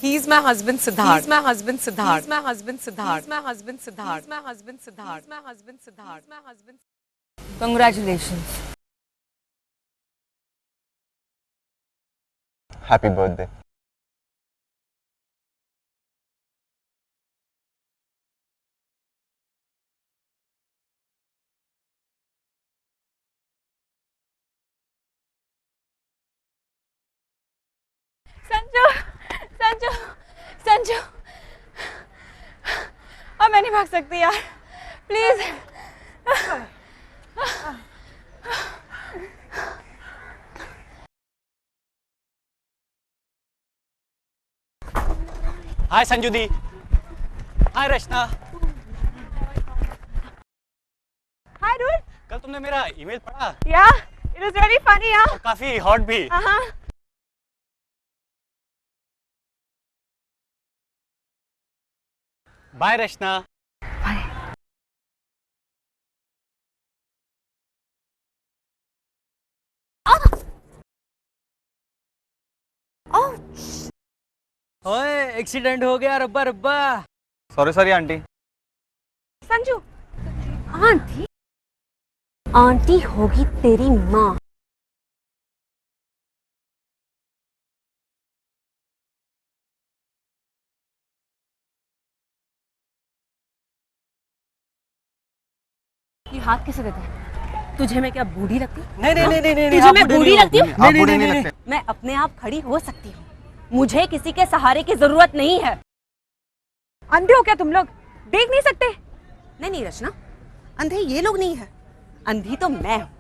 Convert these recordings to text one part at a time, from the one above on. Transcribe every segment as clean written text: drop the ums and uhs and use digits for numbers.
He's my husband Siddharth. He's my husband Siddharth. He's my husband Siddharth. He's my husband Siddharth. He's my husband Siddharth. He's my husband Siddharth. He's my husband. Congratulations. Happy birthday. Sanju, Sanju, Sanju, अब मैं नहीं भाग सकती यार, please. Hi Sanju दी, hi Rachna. Hi dude. कल तुमने मेरा ईमेल पढ़ा? या, इट वाज वेरी फनी यार। और काफी हॉट भी। हाँ। बाय रचना। बाय। ओए एक्सीडेंट हो गया रब्बा रब्बा। Sorry aunty. Sanju, aunty? Aunty होगी तेरी माँ। ये हाथ कैसे देते हैं? तुझे मैं क्या बूढ़ी लगती? नहीं नहीं नहीं नहीं, तुझे मैं बूढ़ी लगती हूँ? आप बुरे नहीं लगते। मैं अपने आप खड़ी हो सकती हूँ, मुझे किसी के सहारे की जरूरत नहीं है। अंधे हो क्या तुम लोग? देख नहीं सकते? नहीं रचना, अंधे ये लोग नहीं है, अंधी तो मैं हूँ।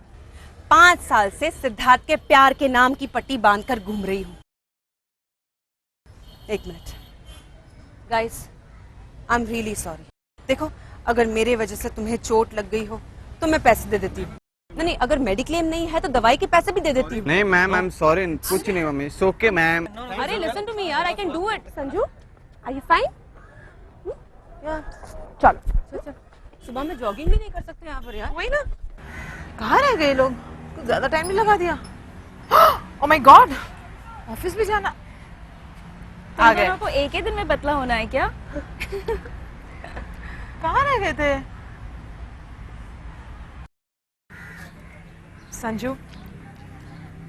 5 साल से सिद्धार्थ के प्यार के नाम की पट्टी बांधकर घूम रही हूँ। एक minute guys, I am really sorry. देखो, अगर मेरे वजह से तुम्हें चोट लग गई हो तो मैं पैसे दे देती हूँ। नहीं, अगर मेडिक्लेम नहीं है तो दवाई के पैसे भी दे देती हूँ। नहीं मैम, आई एम सॉरी, कुछ नहीं मम्मी, इट्स ओके मैम। अरे लिसन टू मी यार, I can do it. Sanju, are you fine? चलो, सुबह में जॉगिंग भी नहीं कर सकते यहाँ पर यार। वही ना, कहाँ रह गए लोग? कुछ ज्यादा टाइम नहीं लगा दिया। ओह माय गॉड, ऑफिस भी जाना। आ गए। को एक ही दिन में पतला होना है क्या? कहाँ रह गए थे? संजू,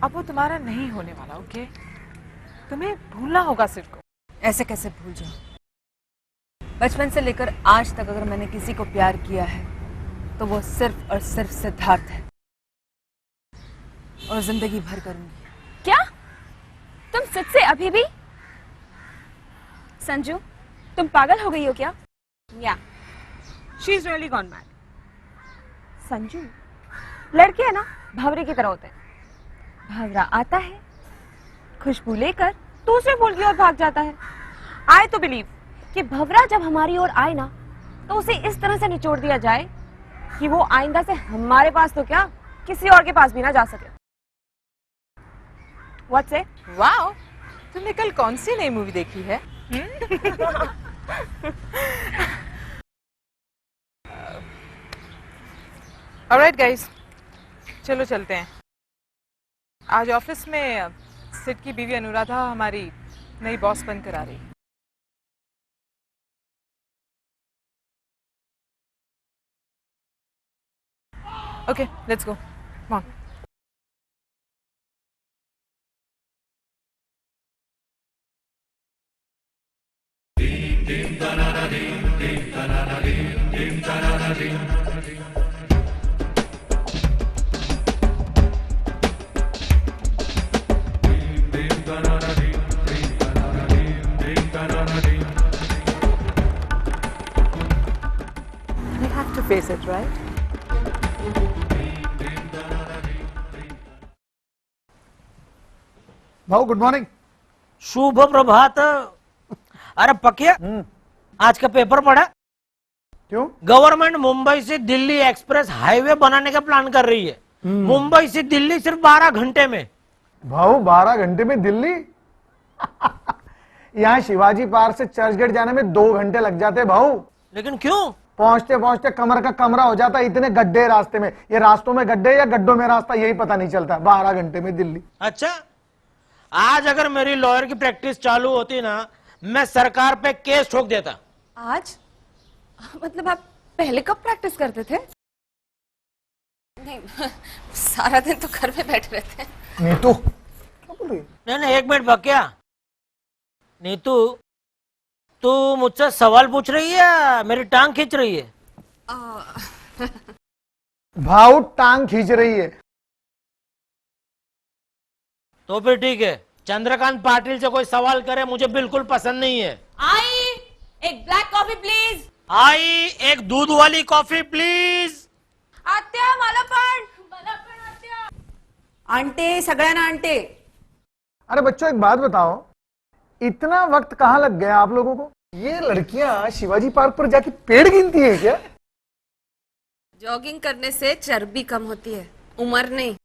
अब वो तुम्हारा नहीं होने वाला, ओके? तुम्हें भूलना होगा सिर्फ को। ऐसे कैसे भूल जाऊं? बचपन से लेकर आज तक अगर मैंने किसी को प्यार किया है तो वो सिर्फ और सिर्फ सिद्धार्थ है, और जिंदगी भर करूंगी। क्या तुम सिद्ध से अभी भी? संजू, तुम पागल हो गई हो क्या? या, she is really gone mad. Sanju, लड़के है ना भंवरे की तरह होते हैं। भंवरा आता है, खुशबू लेकर दूसरे फूल की ओर भाग जाता है। आई तो बिलीव कि भंवरा जब हमारी ओर आए ना तो उसे इस तरह से निचोड़ दिया जाए कि वो आइंदा से हमारे पास तो क्या, किसी और के पास भी ना जा सके। What's it? वाओ, तुमने कल कौन सी नई मूवी देखी है? ऑलराइट गाइस, चलो चलते हैं। आज ऑफिस में सिड की बीवी अनुराधा हमारी नई बॉस बनकर आ रही है। Okay, let's go, come on. We have to face it, right? भाऊ गुड मॉर्निंग। शुभ प्रभात। अरे पकिया, आज का पेपर पढ़ा? क्यों? गवर्नमेंट मुंबई से दिल्ली एक्सप्रेस हाईवे बनाने का प्लान कर रही है। मुंबई से दिल्ली सिर्फ 12 घंटे में। भाऊ 12 घंटे में दिल्ली? यहाँ शिवाजी पार्क से चर्चगेट जाने में 2 घंटे लग जाते भाऊ। लेकिन क्यों? पहुंचते पहुंचते कमर का कमरा हो जाता, इतने गड्ढे रास्ते में। ये रास्तों में गड्ढे या गड्ढों में रास्ता, यही पता नहीं चलता। 12 घंटे में दिल्ली। अच्छा, आज अगर मेरी लॉयर की प्रैक्टिस चालू होती ना मैं सरकार पे केस ठोक देता। आज मतलब आप पहले कब प्रैक्टिस करते थे? नहीं सारा दिन तो घर में बैठे रहते हैं। नीतू क्या बोल रही है? नहीं, एक मिनट बकिया। नीतू, तू मुझसे सवाल पूछ रही है या मेरी टांग खींच रही है? भाव टांग खींच रही है। तो फिर ठीक है, चंद्रकांत पाटिल से कोई सवाल करे मुझे बिल्कुल पसंद नहीं है। आई एक ब्लैक कॉफी प्लीज। आई एक दूध वाली कॉफी प्लीज। आत्या मला पण आत्या। आणते सगळ्यांना आणते। अरे बच्चों एक बात बताओ, इतना वक्त कहाँ लग गया आप लोगों को? ये लड़कियां शिवाजी पार्क पर जाके पेड़ गिनती है क्या? जॉगिंग करने से चर्बी कम होती है, उम्र नहीं।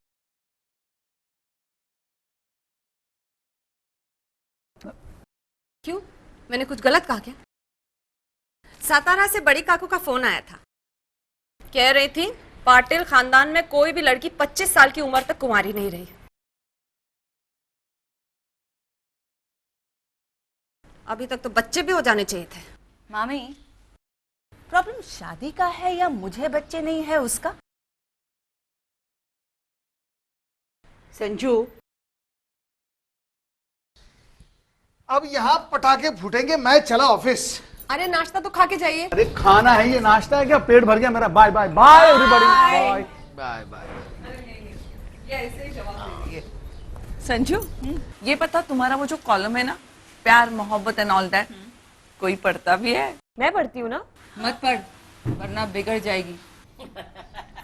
क्यों, मैंने कुछ गलत कहा क्या? सातारा से बड़ी काकू का फोन आया था, कह रही थी पाटिल खानदान में कोई भी लड़की 25 साल की उम्र तक कुंवारी नहीं रही। अभी तक तो बच्चे भी हो जाने चाहिए थे। मामी, प्रॉब्लम शादी का है या मुझे बच्चे नहीं है उसका? संजू, अब यहाँ पटाखे फूटेंगे, मैं चला ऑफिस। अरे नाश्ता तो खा के जाइए। अरे खाना है, ये नाश्ता है क्या? पेट भर गया मेरा। Bye bye bye everybody, bye bye bye. Sanju, ये पता तुम्हारा वो जो कॉलम है ना, प्यार मोहब्बत एंड ऑल दैट, कोई पढ़ता भी है? मैं पढ़ती हूँ ना। मत पढ़, वरना बिगड़ जाएगी।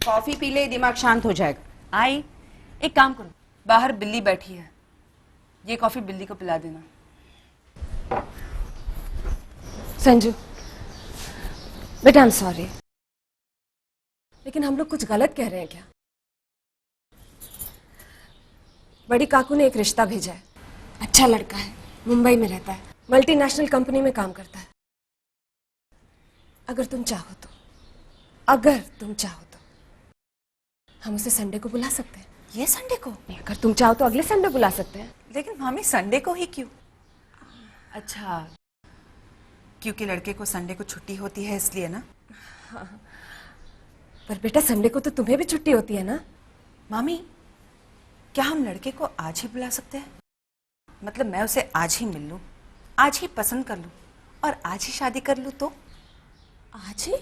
कॉफी पी ले, दिमाग शांत हो जाएगा। आई, एक काम करो, बाहर बिल्ली बैठी है, ये कॉफी बिल्ली को पिला देना। संजू बेटा, आई एम सॉरी, लेकिन हम लोग कुछ गलत कह रहे हैं क्या? बड़ी काकू ने एक रिश्ता भेजा है, अच्छा लड़का है, मुंबई में रहता है, मल्टीनेशनल कंपनी में काम करता है। अगर तुम चाहो तो हम उसे संडे को बुला सकते हैं। ये संडे को? अगर तुम चाहो तो अगले संडे बुला सकते हैं। लेकिन मामी, संडे को ही क्यों? अच्छा, क्योंकि लड़के को संडे को छुट्टी होती है इसलिए ना? पर बेटा, संडे को तो तुम्हें भी छुट्टी होती है ना? मामी, क्या हम लड़के को आज ही बुला सकते हैं? मतलब मैं उसे आज ही मिल लूं, आज ही पसंद कर लूं और आज ही शादी कर लूं तो? आज ही?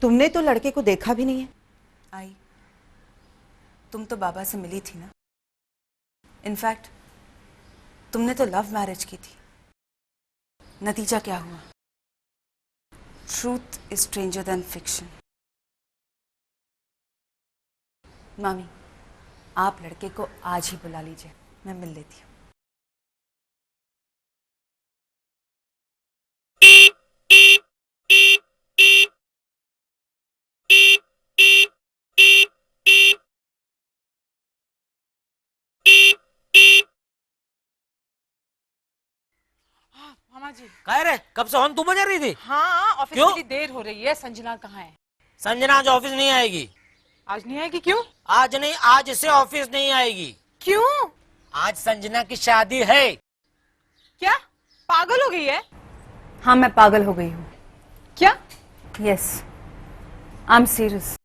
तुमने तो लड़के को देखा भी नहीं है। आई, तुम तो बाबा से मिली थी ना? इनफैक्ट तुमने तो लव मैरिज की थी। नतीजा क्या हुआ? Truth is stranger then fiction. मामी, आप लड़के को आज ही बुला लीजिए, मैं मिल लेती हूँ। मामा जी। कह रहे कब से हॉर्न तू बजा रही थी? हाँ, ऑफिस क्यों? के लिए देर हो रही है। संजना कहाँ है? संजना आज ऑफिस नहीं आएगी। आज नहीं आएगी? क्यों? आज नहीं, आज से ऑफिस नहीं आएगी। क्यों? आज संजना की शादी है। क्या पागल हो गई है? हाँ, मैं पागल हो गई हूँ। क्या? Yes, I am serious.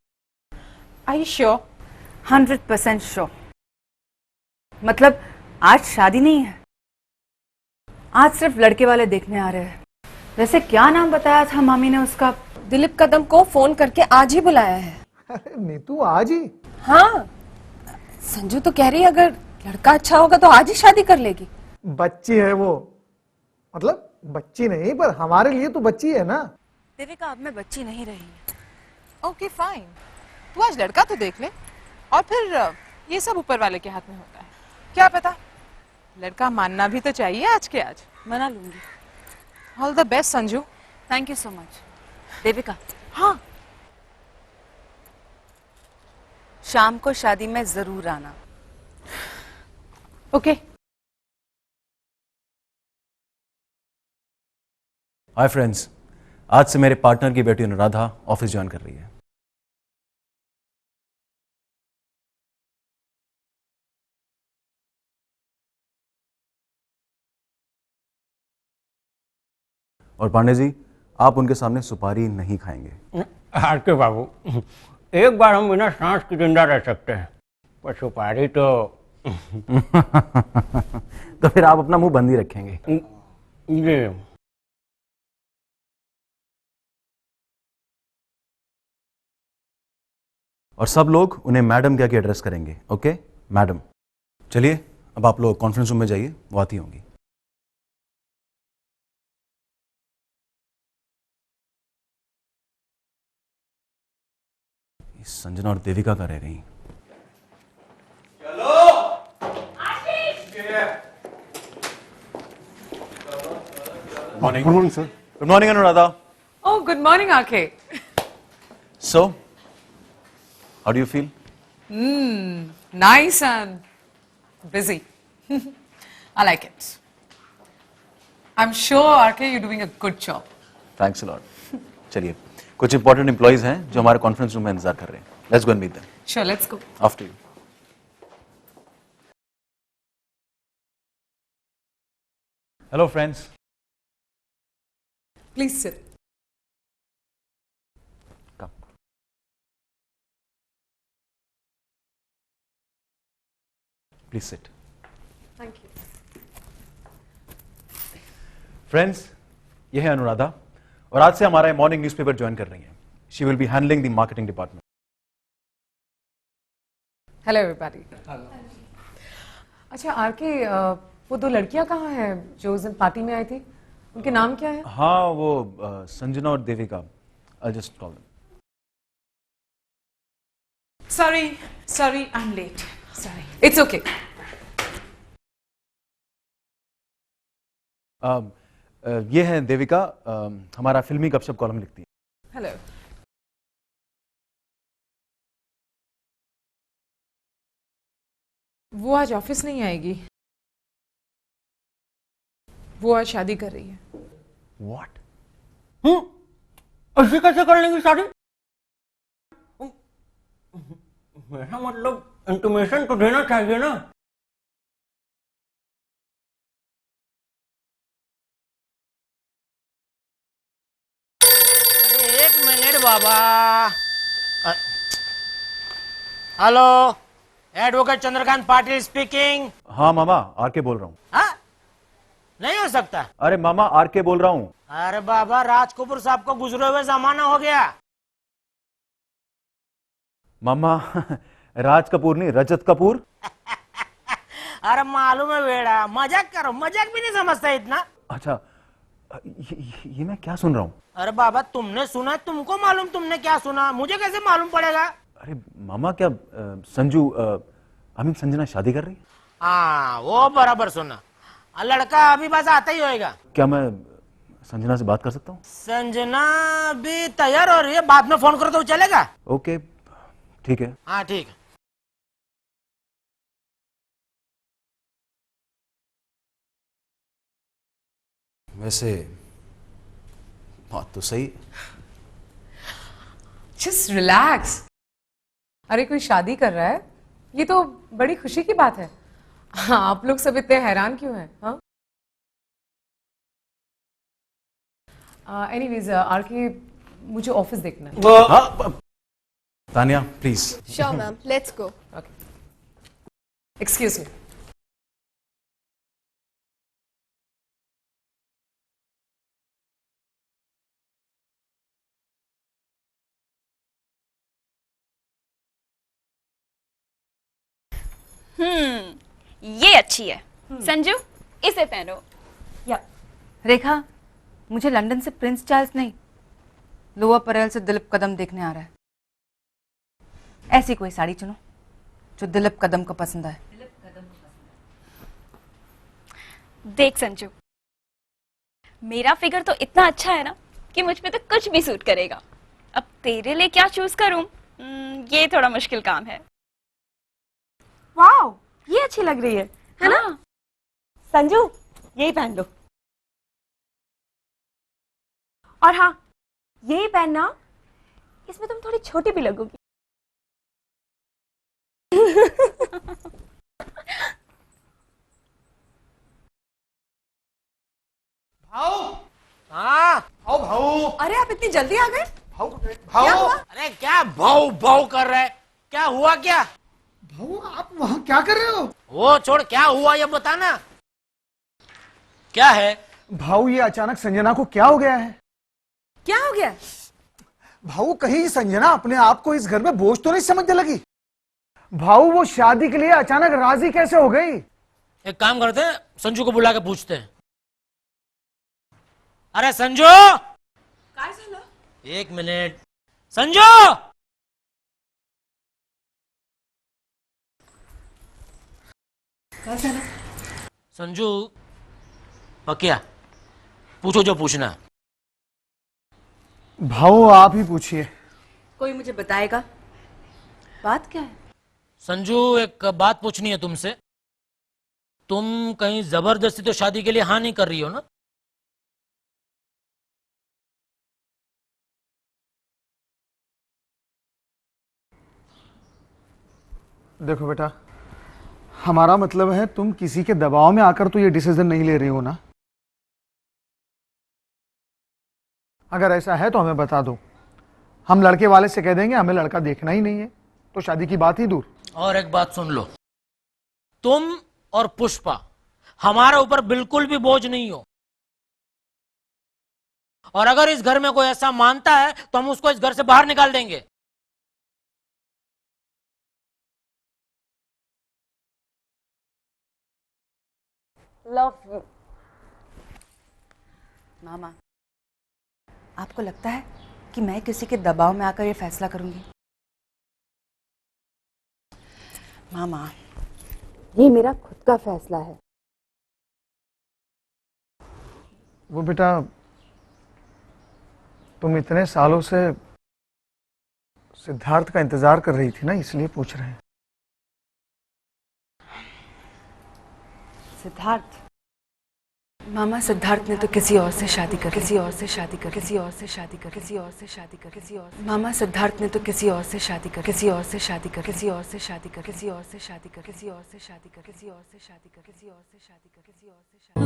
Are you sure? 100% sure. मतलब आज शादी नहीं है, आज सिर्फ लड़के वाले देखने आ रहे हैं। वैसे क्या नाम बताया था मामी ने उसका? दिलीप कदम को फोन करके आज ही बुलाया है। अरे नीतू, आज ही? हाँ, संजू तो कह रही है अगर लड़का अच्छा होगा तो आज ही शादी कर लेगी। बच्ची है वो, मतलब बच्ची नहीं, पर हमारे लिए तो बच्ची है ना। देविका, अब मैं बच्ची नहीं रही। ओके फाइन, तू आज लड़का तो देख ले, और फिर ये सब ऊपर वाले के हाथ में होता है। क्या पता, लड़का मानना भी तो चाहिए आज के आज। मना लूंगी। All the best Sanju. Thank you so much. Devika, हाँ, शाम को शादी में जरूर आना। ओके। हाय फ्रेंड्स, आज से मेरे पार्टनर की बेटी अनुराधा ऑफिस ज्वाइन कर रही है। और पांडे जी, आप उनके सामने सुपारी नहीं खाएंगे। आरके बाबू, एक बार हम बिना सांस के जिंदा रह सकते हैं, पर सुपारी तो तो फिर आप अपना मुंह बंद ही रखेंगे। जी। और सब लोग उन्हें मैडम कह के एड्रेस करेंगे। Okay madam. चलिए अब आप लोग कॉन्फ्रेंस रूम में जाइए, वो आती होंगी। संजना और देविका का रह गई। Good morning sir. Good morning Anuradha. Oh, good morning, RK. So, how do you feel? Nice and busy. I like it. I'm sure, RK, you're doing a good job. Thanks a lot. चलिए, कुछ important employees हैं जो हमारे conference room में इंतजार कर रहे हैं। Let's go and meet them. Sure, let's go. After you. Hello friends. Please sit. Come. Please sit. Thank you. Friends, ये है अनुराधा और आज से हमारा मॉर्निंग न्यूज़पेपर ज्वाइन कर रही हैं। She will be handling the marketing department. Hello, everybody. अच्छा, RK, वो दो लड़कियां कहाँ हैं जो उस दिन पार्टी में आई थी? उनके नाम क्या है? हाँ, वो संजना और Devika. I just call them. Sorry, I'm late. Sorry. It's okay. ये है देविका, हमारा फिल्मी गपशप कॉलम लिखती है। Hello. वो आज ऑफिस नहीं आएगी। वो आज शादी कर रही है। व्हाट? ऐसे कैसे कर लेंगे शादी? मेरा मतलब इंटीमेशन तो देना चाहिए ना। अरे एक मिनट बाबा। Hello, advocate Chandrakant Patil speaking. हाँ मामा, आर के बोल रहा हूँ। हाँ, नहीं हो सकता। अरे मामा, आर के बोल रहा हूँ। अरे बाबा, राज कपूर साहब को गुजरे हुए जमाना हो गया। मामा, राज कपूर नहीं, रजत कपूर। अरे मालूम है बेड़ा, मजाक करो, मजाक भी नहीं समझता इतना। अच्छा, ये मैं क्या सुन रहा हूँ? अरे बाबा, तुमने सुना, तुमको मालूम तुमने क्या सुना, मुझे कैसे मालूम पड़ेगा? अरे मामा, क्या संजू संजना शादी कर रही है? हाँ, वो बराबर सुना। लड़का अभी बस आता ही होएगा। क्या मैं संजना से बात कर सकता हूँ? संजना भी तैयार हो रही है, बाद में फोन करो तो चलेगा? ओके, ठीक है। हाँ ठीक है। वैसे बात तो सही। Just relax. अरे कोई शादी कर रहा है, ये तो बड़ी खुशी की बात है। आप लोग सब इतने हैरान क्यों हैं? हाँ? एनीवेज, RK, मुझे ऑफिस देखना है। Tania, please. Sure, ma'am. Let's go. Okay. Excuse me. ये अच्छी है। संजू, इसे पहनो। या रेखा, मुझे लंदन से प्रिंस चार्ल्स नहीं, लोअर परेल से दिलीप कदम देखने आ रहा है। ऐसी कोई साड़ी चुनो जो दिलीप कदम को पसंद आए। देख संजू, मेरा फिगर तो इतना अच्छा है ना कि मुझ पे तो कुछ भी सूट करेगा। अब तेरे लिए क्या चूज करूं, ये थोड़ा मुश्किल काम है। वाओ, ये अच्छी लग रही है ना? संजू, यही पहन लो। और हाँ, यही पहनना, इसमें तुम थोड़ी छोटी भी लगोगी। भाऊ, हाँ अरे आप इतनी जल्दी आ गए? भाऊ क्या हुआ? अरे क्या भाव भाव कर रहा है? क्या हुआ क्या? भाऊ आप वहां क्या कर रहे हो? वो छोड़, क्या हुआ ये बताना। क्या है? भाऊ ये अचानक संजना को क्या हो गया है? क्या हो गया? भाऊ कहीं संजना अपने आप को इस घर में बोझ तो नहीं समझने लगी? भाऊ वो शादी के लिए अचानक राजी कैसे हो गई? एक काम करते हैं, संजू को बुला के पूछते हैं। अरे संजू, काय झालं? एक मिनट। संजू, काय झालं? संजू, पकिया पूछो जो पूछना। भाऊ आप ही पूछिए। कोई मुझे बताएगा बात क्या है? संजू, एक बात पूछनी है तुमसे। तुम कहीं जबरदस्ती तो शादी के लिए हाँ नहीं कर रही हो ना? देखो बेटा, हमारा मतलब है तुम किसी के दबाव में आकर तो ये डिसीजन नहीं ले रही हो ना। अगर ऐसा है तो हमें बता दो, हम लड़के वाले से कह देंगे हमें लड़का देखना ही नहीं है, तो शादी की बात ही दूर। और एक बात सुन लो, तुम और पुष्पा हमारे ऊपर बिल्कुल भी बोझ नहीं हो। और अगर इस घर में कोई ऐसा मानता है तो हम उसको इस घर से बाहर निकाल देंगे। Love you. मामा, आपको लगता है कि मैं किसी के दबाव में आकर ये फैसला करूंगी? मामा, ये मेरा खुद का फैसला है। वो बेटा, तुम इतने सालों से सिद्धार्थ का इंतजार कर रही थी ना, इसलिए पूछ रहे हैं। सिद्धार्थ? मामा, सिद्धार्थ ने तो किसी और से शादी कर किसी और से शादी कर किसी और से शादी कर किसी और से शादी कर किसी और मामा, सिद्धार्थ ने तो किसी और से शादी कर किसी और से शादी कर किसी और से शादी कर किसी और से शादी कर किसी और से शादी कर किसी और से शादी कर किसी और से शादी कर किसी और से शादी।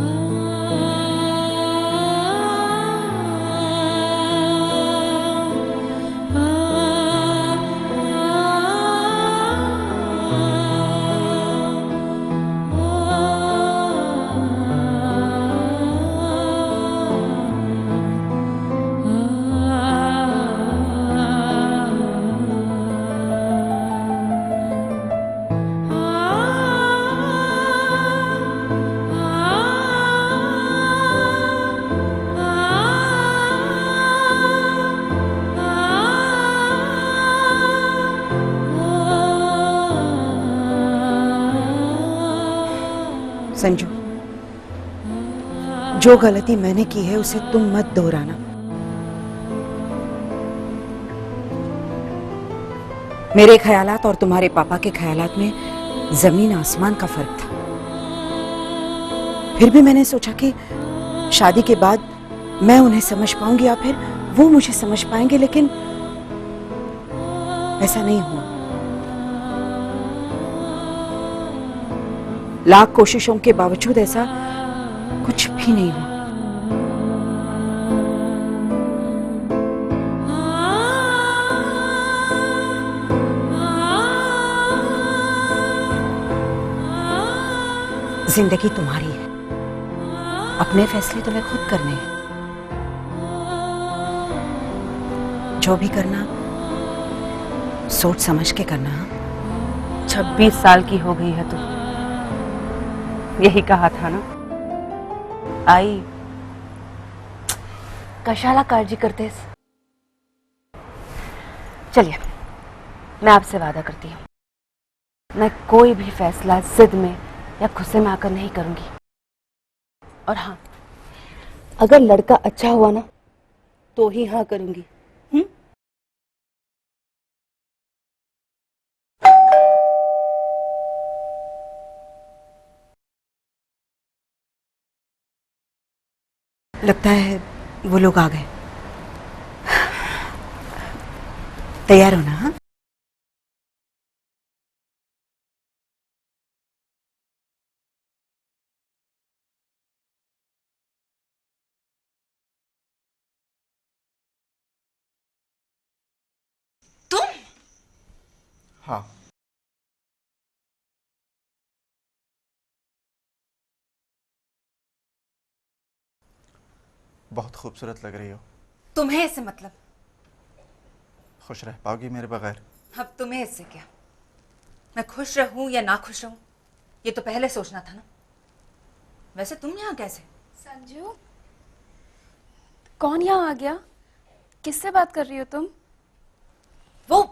संजू, जो गलती मैंने की है उसे तुम मत दोहराना। मेरे ख्यालात और तुम्हारे पापा के ख्यालात में जमीन आसमान का फर्क था। फिर भी मैंने सोचा कि शादी के बाद मैं उन्हें समझ पाऊंगी या फिर वो मुझे समझ पाएंगे, लेकिन ऐसा नहीं हुआ। लाख कोशिशों के बावजूद ऐसा कुछ भी नहीं हुआ। जिंदगी तुम्हारी है, अपने फैसले तुम्हें खुद करने हैं। जो भी करना सोच समझ के करना। 26 साल की हो गई है तू, यही कहा था ना। आई कशाला काळजी करतेस? चलिए, मैं आपसे वादा करती हूँ, मैं कोई भी फैसला जिद में या गुस्से में आकर नहीं करूंगी। और हाँ, अगर लड़का अच्छा हुआ ना तो ही हाँ करूंगी। लगता है वो लोग आ गए। तैयार हो ना? हाँ? हाँ। बहुत खूबसूरत लग रही हो। तुम्हें इससे मतलब? खुश रह पाओगी मेरे बगैर? अब तुम्हें इससे क्या? मैं खुश रहूं या ना खुश रहूं ये तो पहले सोचना था ना। वैसे तुम यहाँ कैसे? संजू, कौन यहाँ आ गया? किससे बात कर रही हो तुम? वो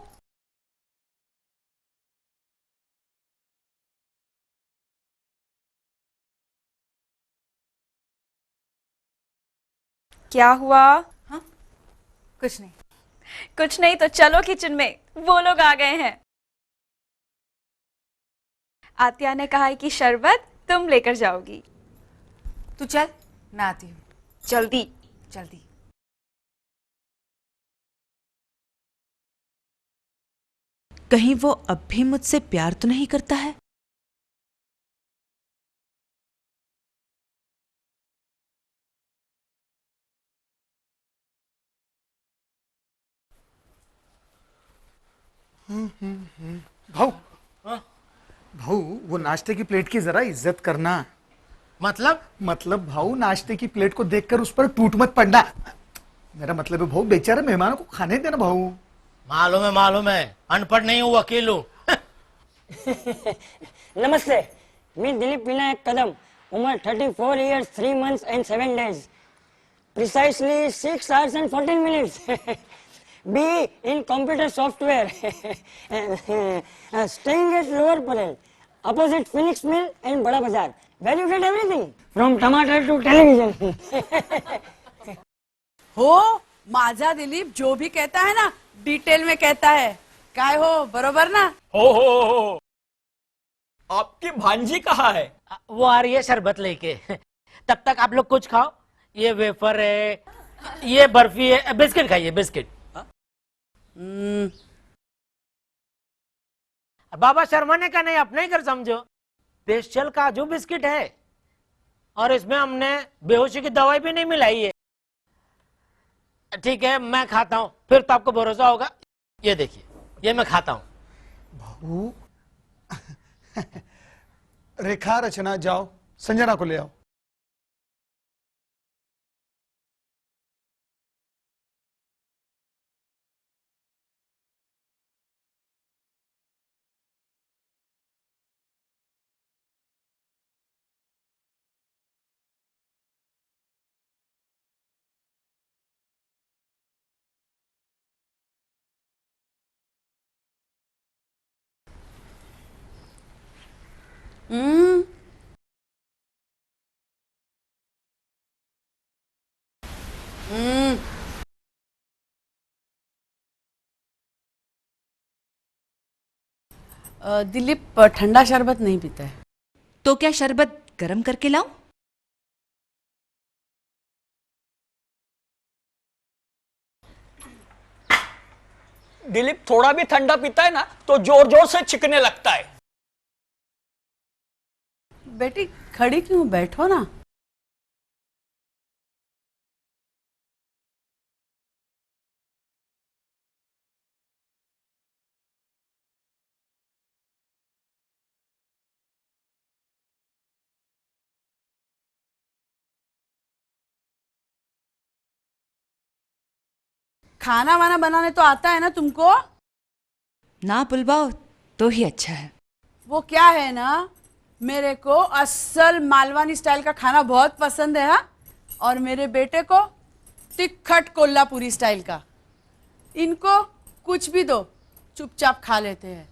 क्या हुआ? हाँ, कुछ नहीं। कुछ नहीं तो चलो किचन में, वो लोग आ गए हैं। आत्या ने कहा है कि शरबत तुम लेकर जाओगी। तू चल, मैं आती हूँ। जल्दी। जल्दी। कहीं वो अब भी मुझसे प्यार तो नहीं करता है? भाऊ, भाऊ वो नाश्ते की प्लेट की जरा इज्जत करना। मतलब भाऊ नाश्ते की प्लेट को देखकर उस पर टूट मत पड़ना। मेरा मतलब है भाऊ बेचारे मेहमानों को खाने देना भाऊ। मालूम है, अनपढ़ नहीं हूँ, वकील हूँ। नमस्ते, मैं दिलीप विनायक कदम, उम्र 34 years 3 months and 7 days, precisely 6 hours and 14 minutes. B in computer software. Staying at Lower Parel, opposite Phoenix Mill and Bada Bazaar. Where you get everything from tomato to television. हो माझा दिलीप जो भी कहता है ना डिटेल में कहता है। काय हो बरोबर ना? हो। आपकी भांजी कहाँ है? वो आ रही है शरबत लेके। तब तक आप लोग कुछ खाओ। ये वेफर है, ये बर्फी है, बिस्किट खाइए, बिस्किट। बाबा शर्मा ने कहा नहीं, अपने ही घर समझो, स्पेशल काजू बिस्किट है और इसमें हमने बेहोशी की दवाई भी नहीं मिलाई है। ठीक है, मैं खाता हूँ, फिर तो आपको भरोसा होगा। ये देखिए, ये मैं खाता हूँ। भाऊ रेखा रचना जाओ, संजना को ले आओ। दिलीप ठंडा शरबत नहीं पीता है। तो क्या शरबत गरम करके लाऊं? दिलीप थोड़ा भी ठंडा पीता है ना तो जोर जोर से छिकने लगता है। बेटी खड़ी क्यों, बैठो ना। खाना वाना बनाने तो आता है ना तुमको? ना बुलवाओ तो ही अच्छा है। वो क्या है ना, मेरे को असल मालवानी स्टाइल का खाना बहुत पसंद है। हाँ, और मेरे बेटे को तिखट कोल्हापुरी स्टाइल का। इनको कुछ भी दो चुपचाप खा लेते हैं।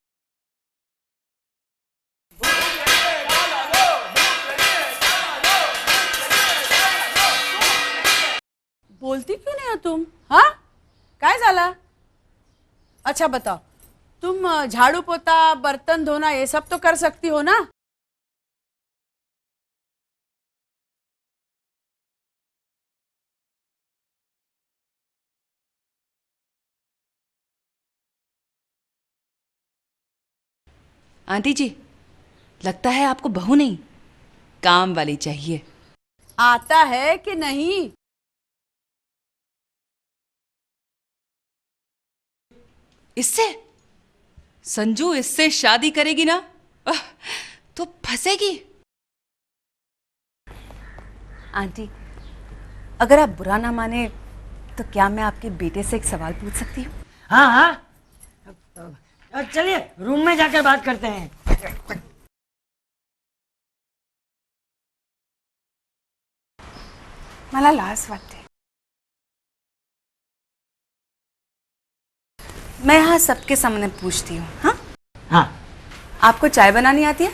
बोलती क्यों नहीं हो तुम? हाँ, काय झाला? अच्छा बताओ, तुम झाड़ू पोता बर्तन धोना ये सब तो कर सकती हो ना? आंटी जी, लगता है आपको बहू नहीं काम वाली चाहिए। आता है कि नहीं? इससे संजू इससे शादी करेगी ना तो फंसेगी। आंटी, अगर आप बुरा ना माने तो क्या मैं आपके बेटे से एक सवाल पूछ सकती हूँ? हाँ हाँ, चलिए रूम में जाकर बात करते हैं। मला लाज वाटते। मैं यहाँ सबके सामने पूछती हूँ। हाँ हाँ, आपको चाय बनानी आती है?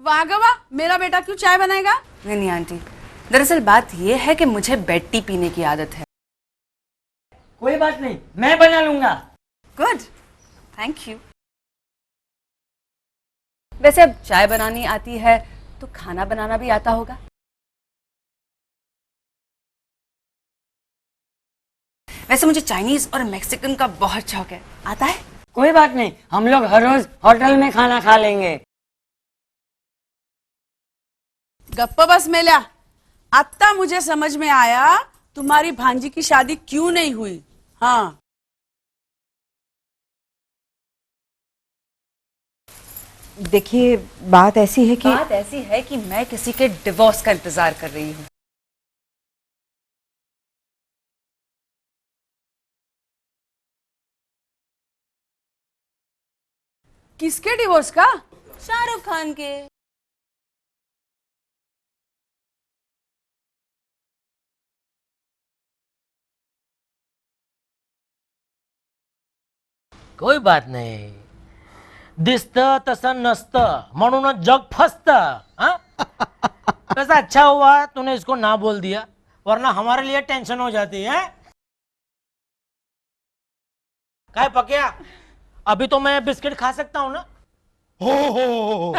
वाह गा वाह, मेरा बेटा क्यों चाय बनाएगा? नहीं नहीं आंटी, दरअसल बात यह है कि मुझे बेड टी पीने की आदत है। कोई बात नहीं, मैं बना लूंगा। Good, thank you. वैसे अब चाय बनानी आती है तो खाना बनाना भी आता होगा? वैसे मुझे चाइनीज और मैक्सिकन का बहुत शौक है, आता है? कोई बात नहीं, हम लोग हर रोज होटल में खाना खा लेंगे। गप्पा बस मेल्या, आता मुझे समझ में आया तुम्हारी भांजी की शादी क्यों नहीं हुई। हाँ, देखिए बात ऐसी है कि मैं किसी के डिवोर्स का इंतजार कर रही हूँ। किसके डिवोर्स का? शाहरुख खान के। कोई बात नहीं, दिसतं तसं नसतं म्हणूनच जग फसतं। हाँ? वैसा अच्छा हुआ तूने इसको ना बोल दिया, वरना हमारे लिए टेंशन हो जाती है। काय पक्या, अभी तो मैं बिस्किट खा सकता हूँ ना? हो।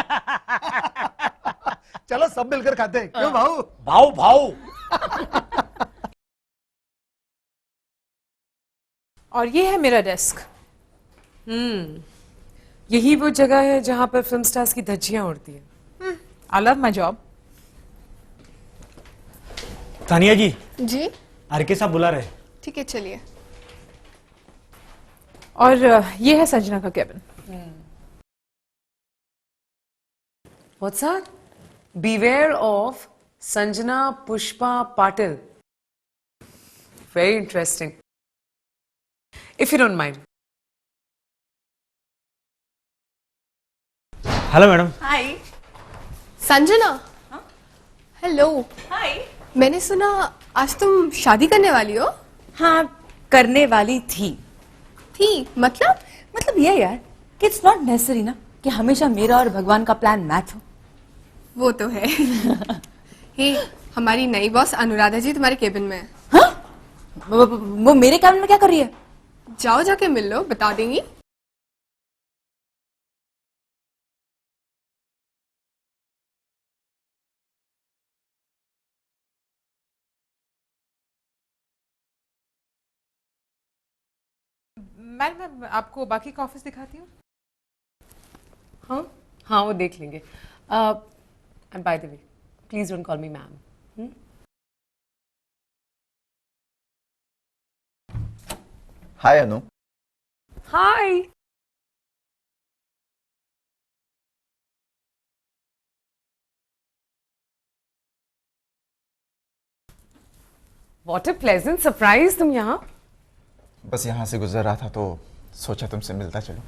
चलो सब मिलकर खाते हैं, क्यों भाऊ? भाऊ भाऊ। और ये है मेरा डेस्क। यही वो जगह है जहां पर फिल्म स्टार्स की धज्जियां उड़ती है। I love my job. Tania ji, जी आरके साहब बुला रहे। ठीक है, चलिए। और ये है संजना का cabin. What's that? Beware of Sanjana Pushpa Patil. Very interesting. If you don't mind. Hello madam. Hi Sanjana. Hello. Hi. मैंने सुना आज तुम शादी करने वाली हो। हाँ, करने वाली थी। मतलब ये यार कि इट्स नॉट नेसेसरी ना कि हमेशा मेरा और भगवान का प्लान मैच हो। वो तो है। हे, हमारी नई बॉस अनुराधा जी तुम्हारे केबिन में है। हाँ? वो मेरे केबिन में क्या कर रही है? जाओ जाके मिल लो, बता देंगी। मैडम, मैं आपको बाकी का ऑफिस दिखाती हूँ। हाँ हाँ, वो देख लेंगे। And by the way, please don't call me ma'am. Hi Anu. Hi. What a pleasant surprise, तुम यहाँ। बस यहाँ से गुजर रहा था तो सोचा तुमसे मिलता चलो।